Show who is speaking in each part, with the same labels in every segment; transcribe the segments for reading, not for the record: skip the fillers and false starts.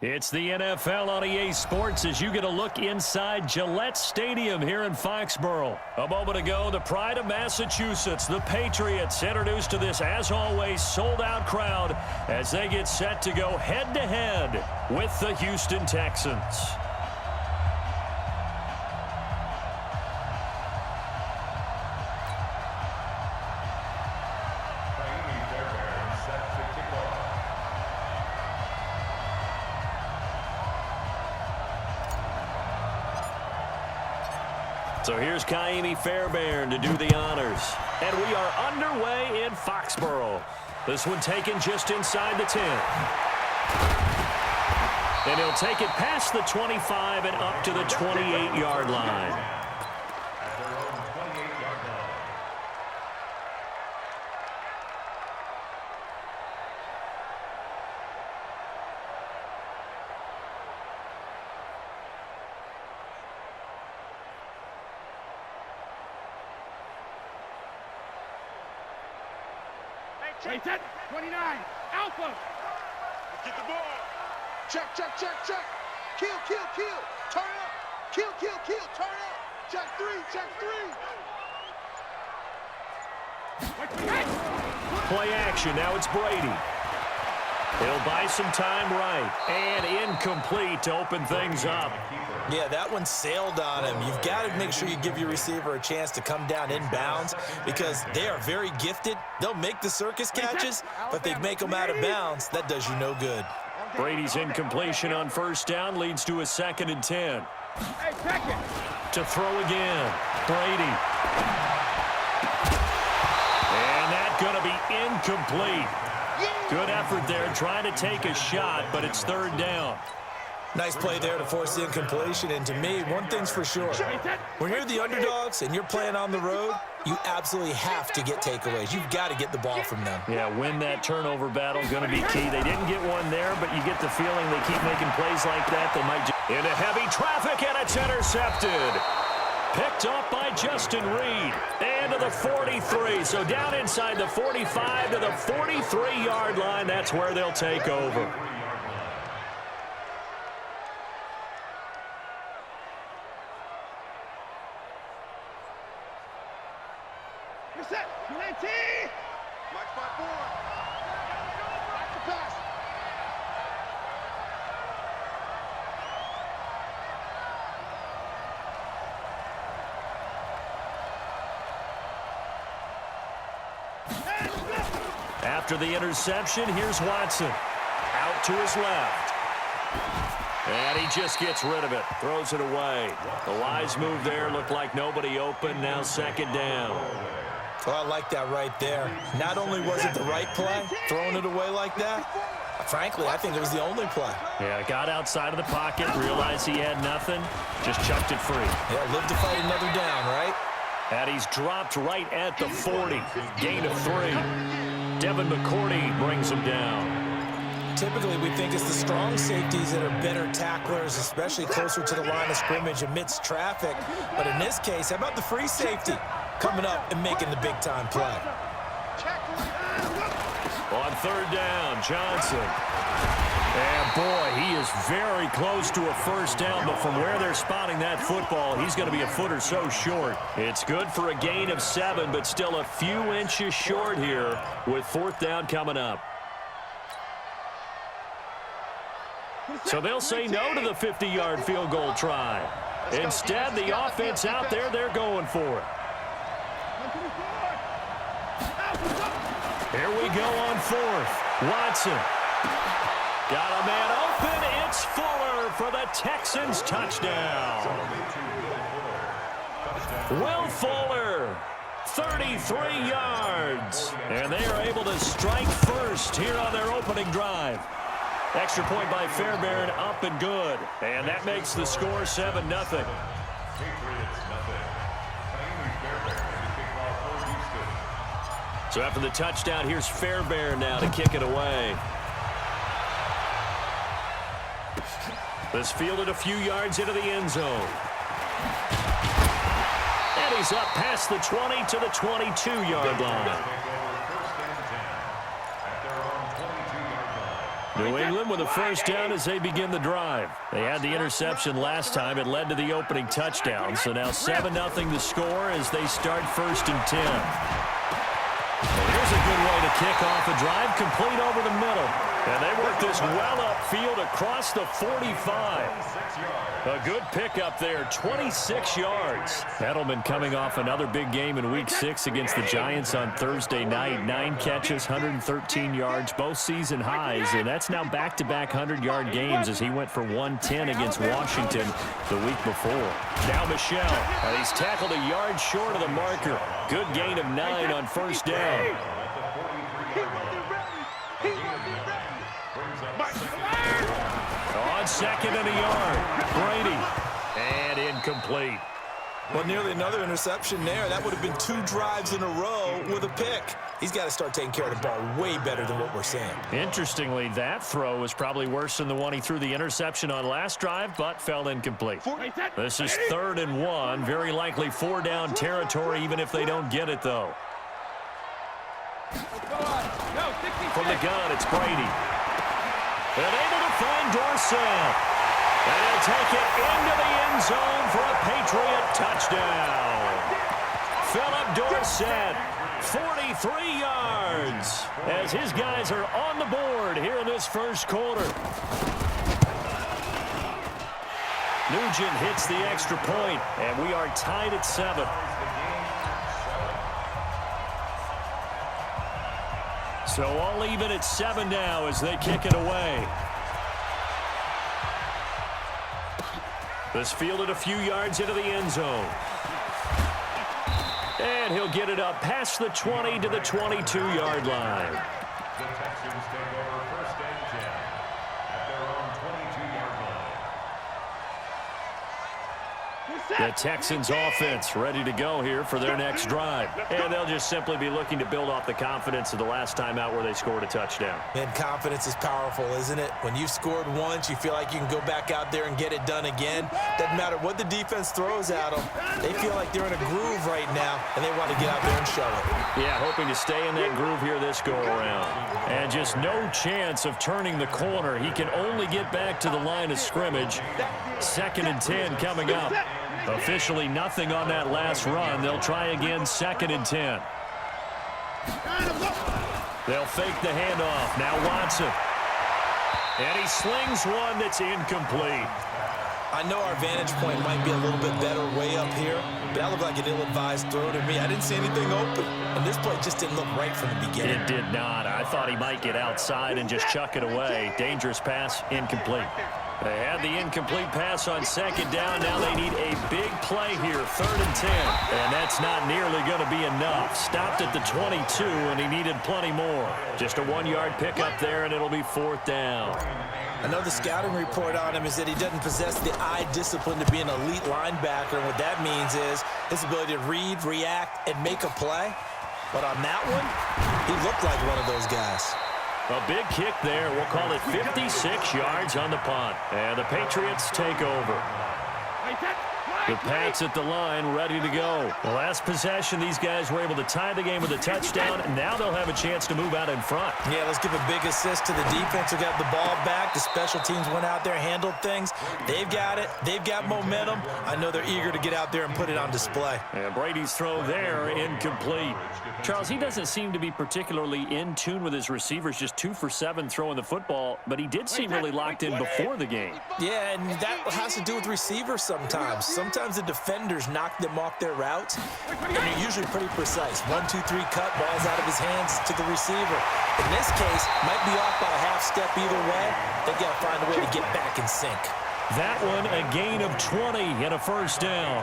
Speaker 1: It's the NFL on EA Sports as you get a look inside Gillette Stadium here in Foxborough. A moment ago, the pride of Massachusetts, the Patriots, introduced to this, as always, sold-out crowd as they get set to go head-to-head with the Houston Texans. So here's Kaimi Fairbairn to do the honors. And we are underway in Foxborough. This one taken just inside the 10. And he'll take it past the 25 and up to the 28-yard line.
Speaker 2: Wait, 29, Alpha. Get the ball. Check, check, check, check. Kill, kill, kill. Turn up. Kill, kill, kill. Turn up. Check three, check three.
Speaker 1: Play action. Now it's Brady. He'll buy some time right. And incomplete to open things up.
Speaker 3: Yeah, that one sailed on him. You've got to make sure you give your receiver a chance to come down inbounds because they are very gifted. They'll make the circus catches, but they make them out of bounds. That does you no good.
Speaker 1: Brady's incompletion on first down leads to a 2nd and 10.
Speaker 2: Hey, second.
Speaker 1: To throw again. Brady. And that's going to be incomplete. Good effort there trying to take a shot, but it's 3rd down.
Speaker 3: Nice play there to force the incompletion, and to me, one thing's for sure. When you're the underdogs and you're playing on the road, you absolutely have to get takeaways. You've got to get the ball from them.
Speaker 1: Yeah, win that turnover battle, going to be key. They didn't get one there, but you get the feeling they keep making plays like that. They might just... Into heavy traffic, and it's intercepted. Picked up by Justin Reed. And to the 43. So down inside the 45 to the 43-yard line. That's where they'll take over.
Speaker 2: Reset. Plenty. Black spot 4. Back to pass.
Speaker 1: After the interception, here's Watson. Out to his left. And he just gets rid of it. Throws it away. The wise move there. Looked like nobody open. Now 2nd down.
Speaker 3: Well, I like that right there. Not only was it the right play, throwing it away like that, frankly, I think it was the only play.
Speaker 1: Yeah, got outside of the pocket, realized he had nothing, just chucked it free.
Speaker 3: Yeah, live to fight another down, right?
Speaker 1: And he's dropped right at the 40. Gain of 3. Devin McCourty brings him down.
Speaker 3: Typically, we think it's the strong safeties that are better tacklers, especially closer to the line of scrimmage amidst traffic. But in this case, how about the free safety coming up and making the big-time play?
Speaker 1: On 3rd down, Johnson. And, boy, he is very close to a first down, but from where they're spotting that football, he's going to be a foot or so short. It's good for a gain of 7, but still a few inches short here with 4th down coming up. So they'll say no to the 50-yard field goal try. Instead, the offense out there, they're going for it. Here we go on 4th. Watson. Got a man open. It's Fuller for the Texans touchdown. Will Fuller, 33 yards. And they are able to strike first here on their opening drive. Extra point by Fairbairn, up and good. And that makes the score 7-0. So after the touchdown, here's Fairbairn now to kick it away. This fielded a few yards into the end zone. And he's up past the 20 to the 22-yard line. New England with a first down as they begin the drive. They had the interception last time. It led to the opening touchdown. So now 7-0 the score as they start 1st and 10. Well, here's a good way to kick off a drive, complete over the middle. And they work this well upfield across the 45. A good pickup there, 26 yards. Edelman coming off another big game in Week 6 against the Giants on Thursday night. 9 catches, 113 yards, both season highs. And that's now back-to-back 100-yard games as he went for 110 against Washington the week before. Now Michel, and he's tackled a yard short of the marker. Good gain of 9 on first down. On 2nd and a yard. Brady. And incomplete.
Speaker 3: Well, nearly another interception there. That would have been 2 drives in a row with a pick. He's got to start taking care of the ball way better than what we're seeing.
Speaker 1: Interestingly, that throw was probably worse than the one he threw the interception on last drive, but fell incomplete. This is 3rd and 1. Very likely 4-down territory, even if they don't get it, though. From the gun, it's Brady. And able to find Dorsett. And he'll take it into the end zone for a Patriot touchdown. Philip Dorsett, 43 yards, as his guys are on the board here in this first quarter. Nugent hits the extra point, and we are tied at 7. So all even at 7 now as they kick it away. This fielded a few yards into the end zone. And he'll get it up past the 20 to the 22-yard line.
Speaker 4: The Texans take over 1st and 10 at their own 22-yard line.
Speaker 1: The Texans offense ready to go here for their next drive. And they'll just simply be looking to build off the confidence of the last time out where they scored a touchdown.
Speaker 3: And confidence is powerful, isn't it? When you've scored once, you feel like you can go back out there and get it done again. Doesn't matter what the defense throws at them. They feel like they're in a groove right now, and they want to get out there and show it.
Speaker 1: Yeah, hoping to stay in that groove here this go-around. And just no chance of turning the corner. He can only get back to the line of scrimmage. 2nd and 10 coming up. Officially nothing on that last run. They'll try again 2nd and 10. They'll fake the handoff. Now Watson. And he slings one that's incomplete.
Speaker 3: I know our vantage point might be a little bit better way up here, but that looked like an ill-advised throw to me. I didn't see anything open, and this play just didn't look right from the beginning.
Speaker 1: It did not. I thought he might get outside and just chuck it away. Dangerous pass, incomplete. They had the incomplete pass on 2nd down. Now they need a big play here, 3rd and 10. And that's not nearly going to be enough. Stopped at the 22, and he needed plenty more. Just a 1-yard pickup there, and it'll be 4th down.
Speaker 3: I know the scouting report on him is that he doesn't possess the eye discipline to be an elite linebacker. And what that means is his ability to read, react, and make a play. But on that one, he looked like one of those guys.
Speaker 1: A big kick there. We'll call it 56 yards on the punt. And the Patriots take over. The Pats at the line, ready to go. The last possession, these guys were able to tie the game with a touchdown, and now they'll have a chance to move out in front.
Speaker 3: Yeah, let's give a big assist to the defense who got the ball back. The special teams went out there, handled things. They've got it. They've got momentum. I know they're eager to get out there and put it on display.
Speaker 1: And Brady's throw there, incomplete. Charles, he doesn't seem to be particularly in tune with his receivers, just 2 for 7 throwing the football, but he did seem really locked in before the game.
Speaker 3: Yeah, and that has to do with receivers sometimes. Sometimes the defenders knock them off their routes, and they're usually pretty precise. 1, 2, 3 cut, ball's out of his hands to the receiver. In this case, might be off by a half step either way. They got to find a way to get back in sync.
Speaker 1: That one, a gain of 20 and a first down.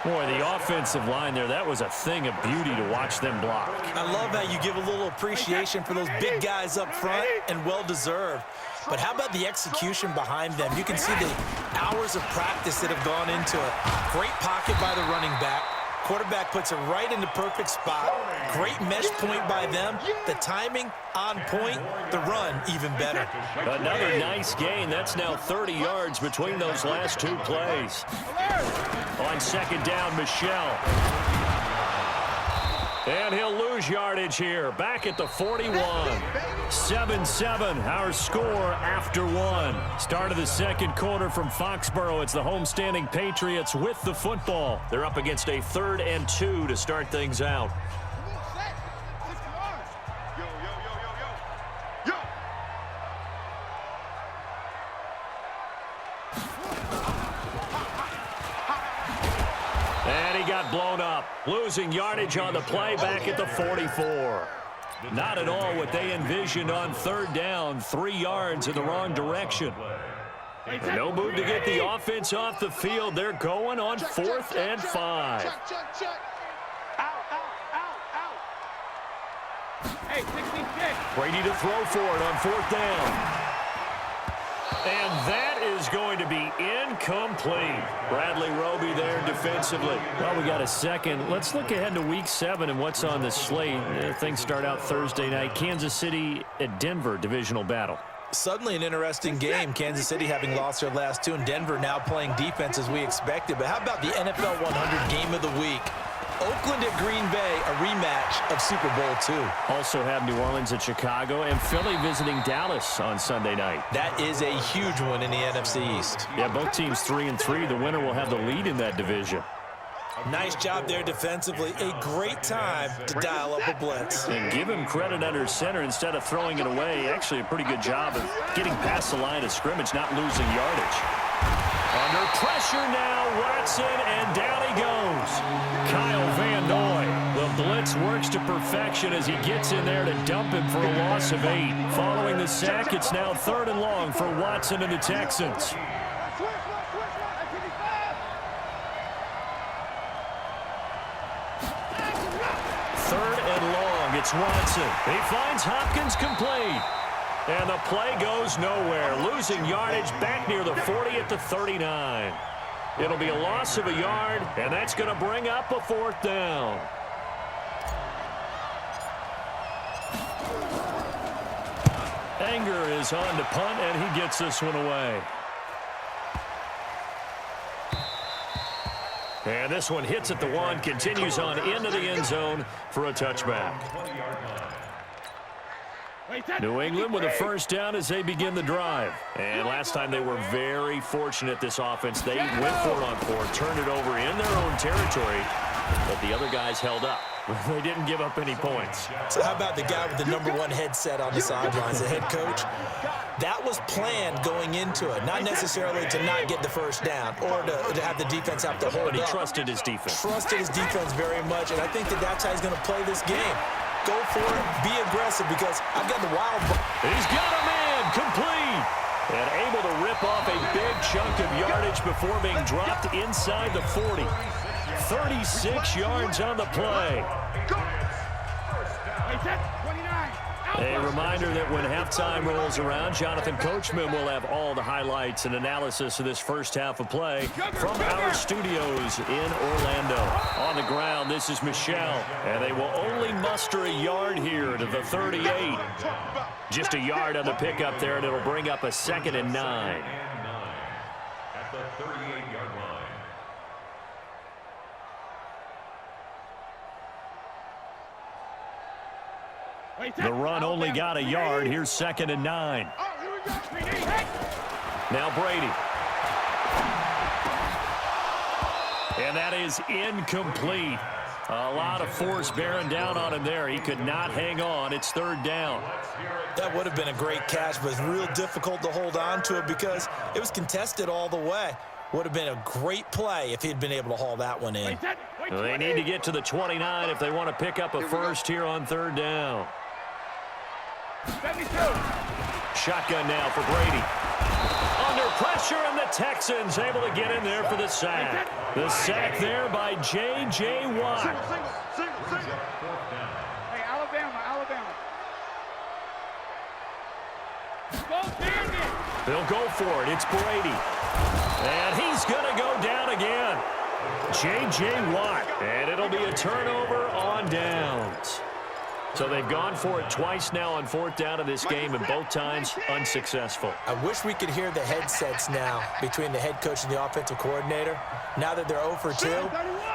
Speaker 1: Boy, the offensive line there, that was a thing of beauty to watch them block.
Speaker 3: I love how you give a little appreciation for those big guys up front, and well-deserved. But how about the execution behind them? You can see the hours of practice that have gone into it. Great pocket by the running back. Quarterback puts it right in the perfect spot. Great mesh point by them. The timing on point. The run even better.
Speaker 1: Another nice gain. That's now 30 yards between those last 2 plays. On 2nd down, Michel. And he'll lose yardage here. Back at the 41. 7-7, our score after one. Start of the second quarter from Foxborough. It's the homestanding Patriots with the football. They're up against a 3rd and 2 to start things out. And he got blown up, losing yardage on the play back at the 44. Not at all what they envisioned on 3rd down, 3 yards in the wrong direction. And no move to get the offense off the field. They're going on 4th and 5.
Speaker 2: Hey, 16-6.
Speaker 1: Brady to throw for it on 4th down. And that is going to be incomplete. Bradley Roby there defensively. Well, we got a second. Let's look ahead to Week 7 and what's on the slate. Things start out Thursday night. Kansas City at Denver, divisional battle.
Speaker 3: Suddenly an interesting game. Kansas City having lost their last 2, and Denver now playing defense as we expected. But how about the NFL 100 game of the week? Oakland at Green Bay, a rematch of Super Bowl II.
Speaker 1: Also have New Orleans at Chicago and Philly visiting Dallas on Sunday night.
Speaker 3: That is a huge one in the NFC East.
Speaker 1: Yeah, both teams 3-3. The winner will have the lead in that division.
Speaker 3: Nice job there defensively. A great time to dial up a blitz.
Speaker 1: And give him credit under center instead of throwing it away. Actually a pretty good job of getting past the line of scrimmage, not losing yardage. Under pressure now, Watson, and down he goes. Kyle Van Noy. The blitz works to perfection as he gets in there to dump him for a loss of 8. Following the sack, it's now 3rd and long for Watson and the Texans. It's Watson. He finds Hopkins complete. And the play goes nowhere. Losing yardage back near the 40 at the 39. It'll be a loss of a yard, and that's going to bring up a 4th down. Anger is on to punt, and he gets this one away. And this one hits at the 1, continues on into the end zone for a touchback. New England with a 1st down as they begin the drive. And last time they were very fortunate, this offense. They went for it on 4, turned it over in their own territory, but the other guys held up. They didn't give up any points.
Speaker 3: So how about the guy with the #1 headset on the sidelines, the head coach? That was planned going into it, not necessarily to not get the 1st down or to have the defense have to hold
Speaker 1: But he
Speaker 3: up.
Speaker 1: trusted his defense.
Speaker 3: Trusted his defense very much, and I think that's how he's going to play this game. Go for it, be aggressive, because I've got the wild.
Speaker 1: He's got a man complete. And able to rip off a big chunk of yardage before being dropped inside the 40. 36 yards on the play. A reminder that when halftime rolls around, Jonathan Coachman will have all the highlights and analysis of this first half of play from our studios in Orlando. On the ground, this is Michelle, and they will only muster a yard here to the 38. Just a yard on the pickup there, and it'll bring up a 2nd and 9.
Speaker 4: At the 38-yard line.
Speaker 1: The run only got a yard. Here's 2nd and 9. Now Brady. And that is incomplete. A lot of force bearing down on him there. He could not hang on. It's 3rd down.
Speaker 3: That would have been a great catch, but it's real difficult to hold on to it because it was contested all the way. Would have been a great play if he'd been able to haul that one in.
Speaker 1: They need to get to the 29 if they want to pick up a first here on 3rd down.
Speaker 2: 72.
Speaker 1: Shotgun now for Brady. Under pressure, and the Texans able to get in there for the sack. The sack there by J.J. Watt.
Speaker 2: Hey, Alabama.
Speaker 1: They'll go for it. It's Brady. And he's going to go down again. J.J. Watt. And it'll be a turnover on downs. So they've gone for it twice now on 4th down of this game, and both times unsuccessful.
Speaker 3: I wish we could hear the headsets now between the head coach and the offensive coordinator. Now that they're 0 for 2,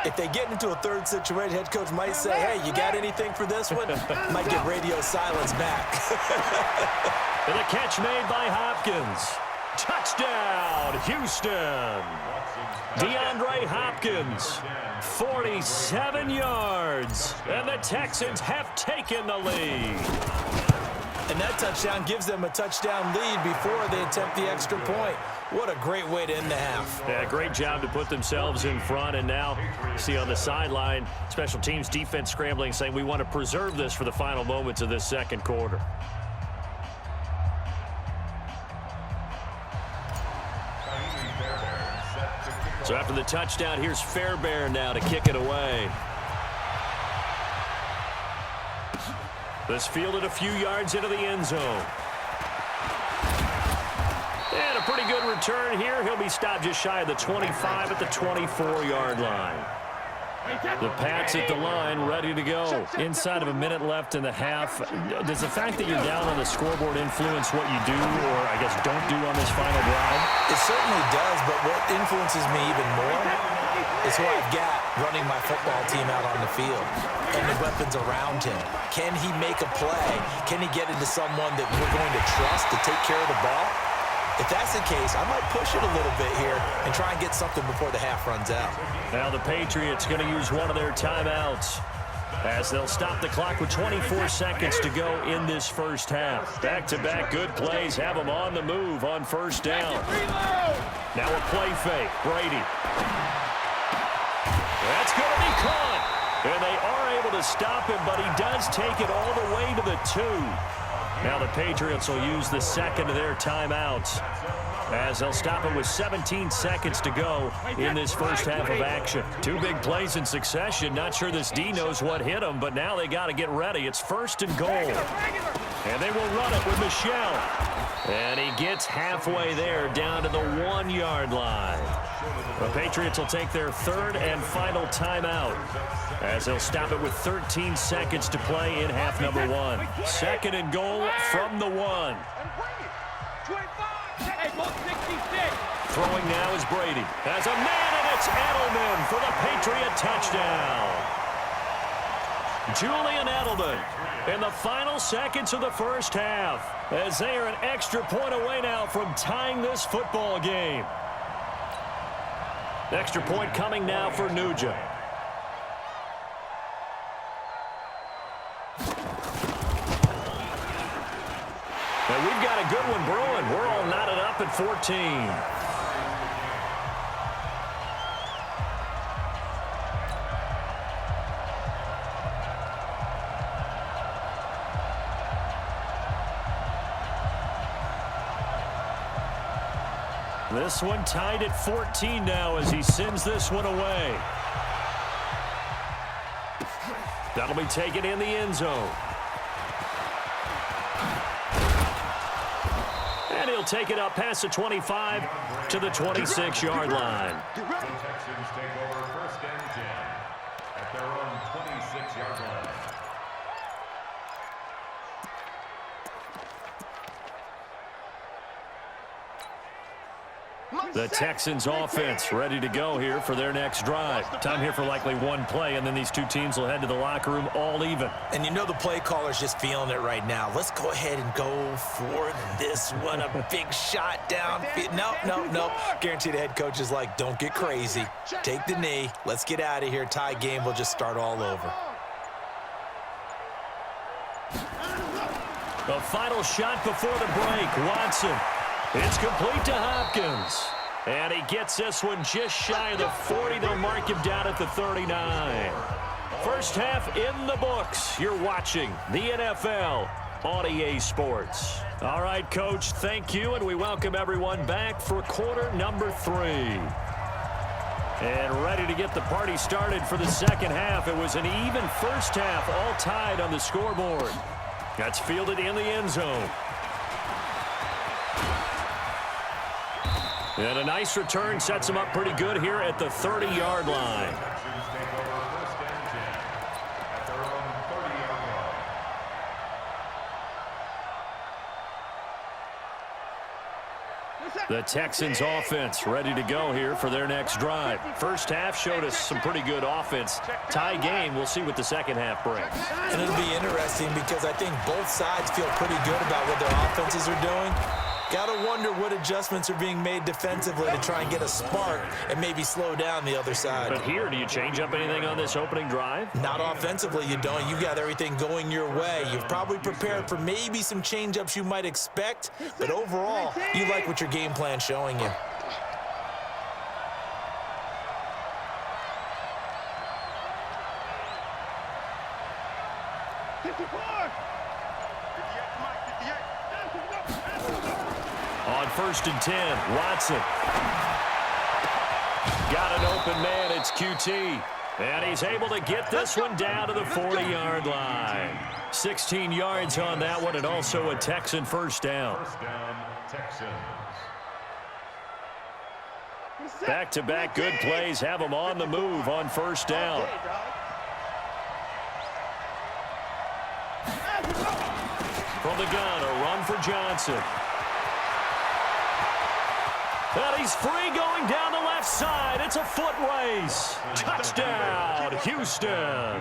Speaker 3: if they get into a third situation, head coach might say, hey, you got anything for this one? Might get radio silence back.
Speaker 1: And the catch made by Hopkins. Touchdown, Houston. DeAndre Hopkins, 47 yards. And the Texans have taken the lead.
Speaker 3: And that touchdown gives them a touchdown lead before they attempt the extra point. What a great way to end the half.
Speaker 1: Yeah, great job to put themselves in front. And now, see on the sideline, special teams defense scrambling, saying we want to preserve this for the final moments of this second quarter. So after the touchdown, here's Fairbairn now to kick it away. This fielded a few yards into the end zone. And a pretty good return here. He'll be stopped just shy of the 25 at the 24-yard line. The Pats at the line, ready to go. Inside of a minute left in the half. Does the fact that you're down on the scoreboard influence what you do, or I guess don't do on this final drive?
Speaker 3: It certainly does, but what influences me even more is who I've got running my football team out on the field and the weapons around him. Can he make a play? Can he get into someone that we're going to trust to take care of the ball? If that's the case, I might push it a little bit here and try and get something before the half runs out.
Speaker 1: Now the Patriots going to use one of their timeouts as they'll stop the clock with 24 seconds to go in this first half. Back-to-back good plays have them on the move on first down. Now a play fake. Brady. That's going to be caught. And they are able to stop him, but he does take it all the way to the 2. Now the Patriots will use the second of their timeouts as they'll stop it with 17 seconds to go in this first half of action. Two big plays in succession. Not sure this D knows what hit them, but now they got to get ready. It's 1st and goal. And they will run it with Michel. And he gets halfway there down to the 1-yard line. The Patriots will take their third and final timeout as they'll stop it with 13 seconds to play in half number 1. 2nd and goal from the 1. Throwing now is Brady. As a man, and it's Edelman for the Patriot touchdown. Julian Edelman in the final seconds of the first half as they are an extra point away now from tying this football game. Extra point coming now for Nugent. And we've got a good one brewing. We're all knotted up at 14. This one tied at 14 now as he sends this one away. That'll be taken in the end zone. And he'll take it up past the 25 to the 26-yard line.
Speaker 4: The Texans take over 1st and 10 at their own 26-yard line.
Speaker 1: The Texans offense ready to go here for their next drive. Time here for likely one play, and then these two teams will head to the locker room all even.
Speaker 3: And you know the play caller's just feeling it right now. Let's go ahead and go for this one. A big shot down. Nope. Guarantee the head coach is like, don't get crazy. Take the knee. Let's get out of here. Tie game will just start all over.
Speaker 1: The final shot before the break. Watson. It's complete to Hopkins. And he gets this one just shy of the 40. They'll mark him down at the 39. First half in the books. You're watching the NFL on EA Sports. All right, Coach, thank you, and we welcome everyone back for quarter number 3. And ready to get the party started for the second half. It was an even first half, all tied on the scoreboard. That's fielded in the end zone. And a nice return sets him up pretty good here at the 30-yard line. The Texans offense ready to go here for their next drive. First half showed us some pretty good offense. Tie game, we'll see what the second half brings.
Speaker 3: And it'll be interesting because I think both sides feel pretty good about what their offenses are doing. Gotta wonder what adjustments are being made defensively to try and get a spark and maybe slow down the other side.
Speaker 1: But here, do you change up anything on this opening drive?
Speaker 3: Not offensively, you don't. You got everything going your way. You've probably prepared for maybe some change-ups you might expect, but overall, you like what your game plan's showing you.
Speaker 1: On 1st and 10, Watson. Got an open man, it's QT. And he's able to get this one down to the 40-yard line. 16 yards on that one, and also a Texan first down.
Speaker 4: First down, Texans.
Speaker 1: Back-to-back good plays have them on the move on first down. From the gun, a run for Johnson. And he's free going down the left side. It's a foot race. Touchdown, Houston.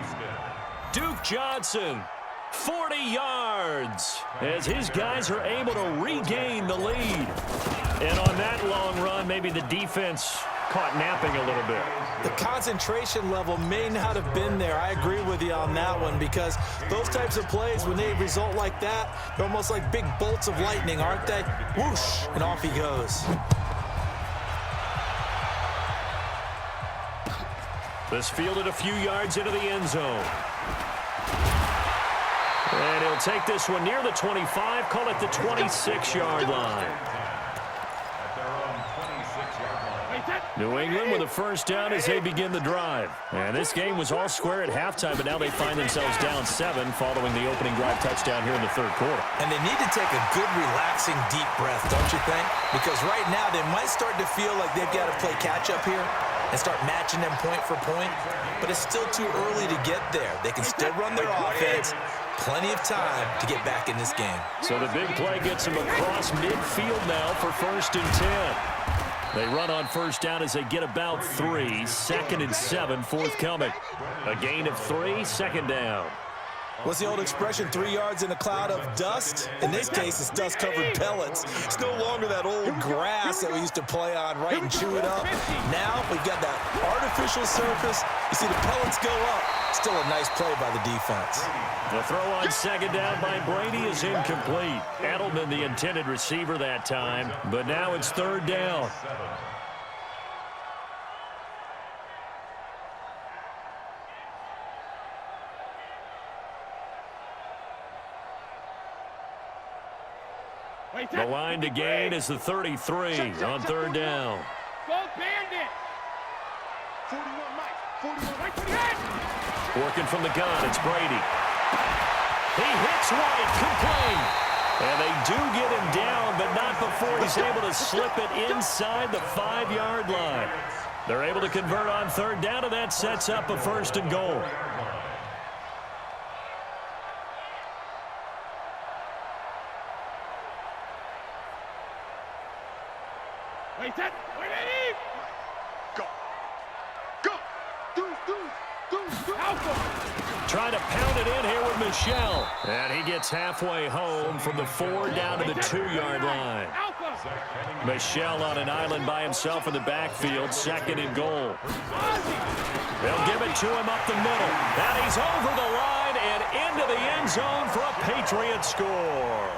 Speaker 1: Duke Johnson, 40 yards, as his guys are able to regain the lead. And on that long run, maybe the defense caught napping a little bit.
Speaker 3: The concentration level may not have been there. I agree with you on that one because those types of plays, when they result like that, they're almost like big bolts of lightning, aren't they? Whoosh, and off he goes.
Speaker 1: This fielded a few yards into the end zone. And he'll take this one near the 25, call it the 26-yard line. New England with a first down as they begin the drive. And this game was all square at halftime, but now they find themselves down 7 following the opening drive touchdown here in the third quarter.
Speaker 3: And they need to take a good, relaxing, deep breath, don't you think? Because right now they might start to feel like they've got to play catch-up here and start matching them point for point, but it's still too early to get there. They can still run their offense. Plenty of time to get back in this game.
Speaker 1: So the big play gets them across midfield now for 1st and 10. They run on first down as they get about 3. 2nd and 7 forthcoming. A gain of 3, second down.
Speaker 3: What's the old expression, 3 yards in a cloud of dust? In this case, it's dust-covered pellets. It's no longer that old grass that we used to play on, right, and chew it up. Now we've got that artificial surface. You see the pellets go up. Still a nice play by the defense.
Speaker 1: The throw on second down by Brady is incomplete. Edelman, the intended receiver that time, but now it's third down. The line to gain is the 33 on third down.
Speaker 2: Go Bandit! 41 Mike. 41 Mike.
Speaker 1: Working from the gun, it's Brady. He hits White, complete. And they do get him down, but not before he's able to slip it inside the 5-yard line. They're able to convert on third down, and that sets up a 1st and goal.
Speaker 2: Wait, that. Wait, Eddie! Go. Go. Do. Alpha.
Speaker 1: Trying to pound it in here with Michelle. And he gets halfway home from the 4 down to the 2-yard line.
Speaker 2: Alpha.
Speaker 1: Michelle on an island by himself in the backfield, 2nd and goal. They'll give it to him up the middle. And he's over the line and into the end zone for a Patriot score.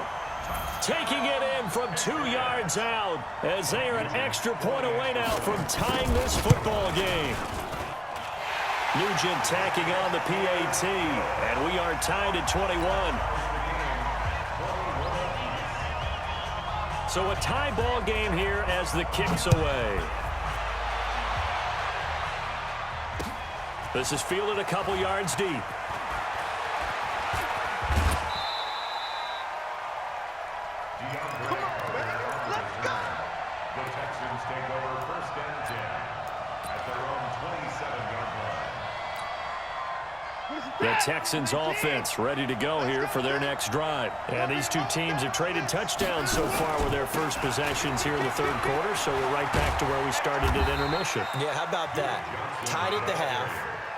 Speaker 1: Taking it in from 2 yards out as they are an extra point away now from tying this football game. Nugent tacking on the PAT, and we are tied at 21. So a tie ball game here as the kick's away. This is fielded a couple yards deep.
Speaker 4: The Texans take over 1st and 10 at their own 27-yard line.
Speaker 1: The Texans offense ready to go here for their next drive. And these two teams have traded touchdowns so far with their first possessions here in the third quarter, so we're right back to where we started at intermission.
Speaker 3: Yeah, how about that? Tied at the half,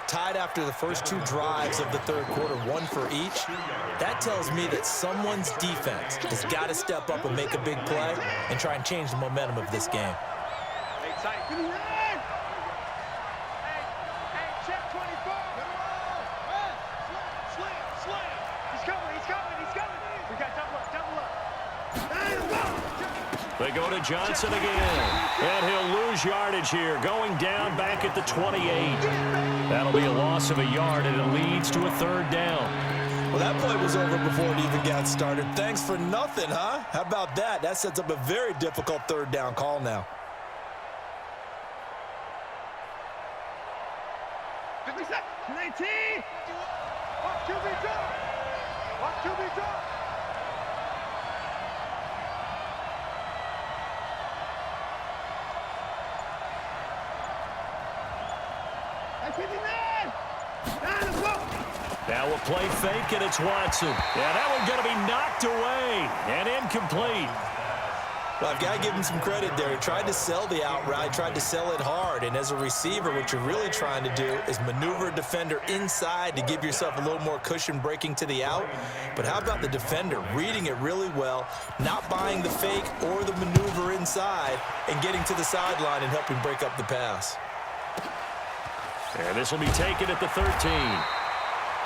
Speaker 3: tied after the first two drives of the third quarter, one for each. That tells me that someone's defense has got to step up and make a big play and try and change the momentum of this game.
Speaker 1: They go to Johnson again, and he'll lose yardage here, going down back at the 28. That'll be a loss of a yard, and it leads to a third down.
Speaker 3: Well, that play was over before it even got started. Thanks for nothing, huh? How about that? That sets up a very difficult third down call now.
Speaker 2: 50 seconds. 19. Watch QB drop. Watch QB drop.
Speaker 1: Now a play fake, and it's Watson. Yeah, that one's going to be knocked away and incomplete.
Speaker 3: Well, I've got to give him some credit there. He tried to sell the out route, tried to sell it hard. And as a receiver, what you're really trying to do is maneuver a defender inside to give yourself a little more cushion breaking to the out. But how about the defender reading it really well, not buying the fake or the maneuver inside, and getting to the sideline and helping break up the pass.
Speaker 1: And this will be taken at the 13.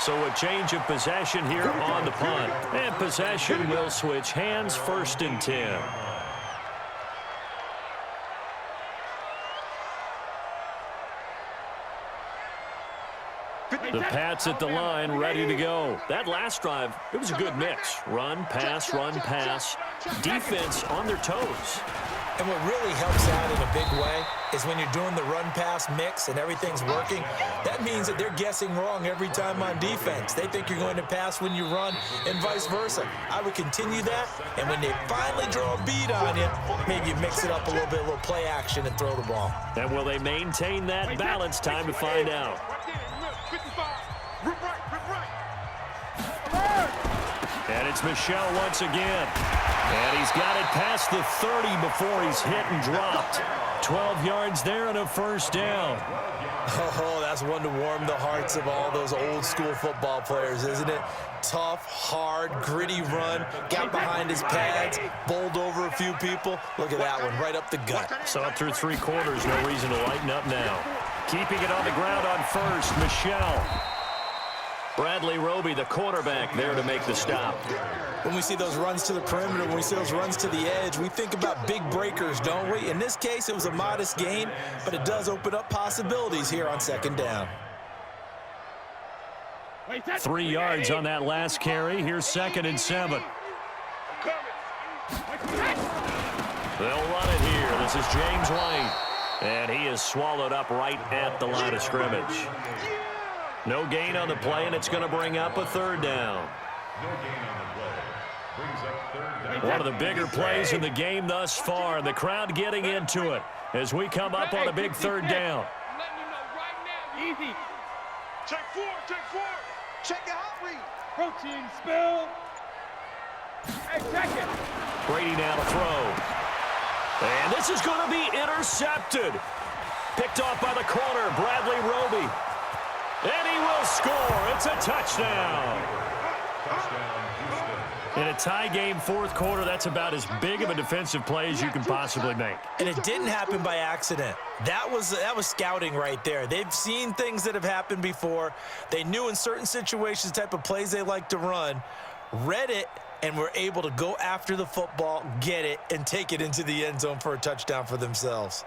Speaker 1: So a change of possession here on the punt. And possession will switch hands, 1st and 10. The Pats at the line, ready to go. That last drive, it was a good mix. Run, pass, defense on their toes.
Speaker 3: And what really helps out in a big way is when you're doing the run-pass mix and everything's working, that means that they're guessing wrong every time on defense. They think you're going to pass when you run and vice versa. I would continue that, and when they finally draw a bead on you, maybe you mix it up a little play action and throw the ball.
Speaker 1: And will they maintain that balance? Time to find out. And it's Michel once again. And he's got it past the 30 before he's hit and dropped. 12 yards there and a 1st down.
Speaker 3: Oh, that's one to warm the hearts of all those old school football players, isn't it? Tough, hard, gritty run, got behind his pads, bowled over a few people. Look at that one, right up the gut.
Speaker 1: Saw through 3 quarters, no reason to lighten up now. Keeping it on the ground on 1st, Michel. Bradley Roby, the quarterback, there to make the stop.
Speaker 3: When we see those runs to the perimeter, when we see those runs to the edge, we think about big breakers, don't we? In this case, it was a modest gain, but it does open up possibilities here on 2nd down.
Speaker 1: 3 yards on that last carry. Here's 2nd and 7. They'll run it here. This is James White. And he is swallowed up right at the line of scrimmage. No gain on the play, and it's going to bring up a 3rd down. One of the bigger plays in the game thus far, and the crowd getting into it as we come up on a big 3rd down.
Speaker 2: Easy. Check 4, check 4. Check your hot read. Protein spill. Hey, check it.
Speaker 1: Brady now to throw. And this is going to be intercepted. Picked off by the corner, Bradley Roby. And he will score. It's a touchdown. In a tie game, 4th quarter, that's about as big of a defensive play as you can possibly make.
Speaker 3: And it didn't happen by accident. That was scouting right there. They've seen things that have happened before. They knew in certain situations the type of plays they like to run, read it, and were able to go after the football, get it, and take it into the end zone for a touchdown for themselves.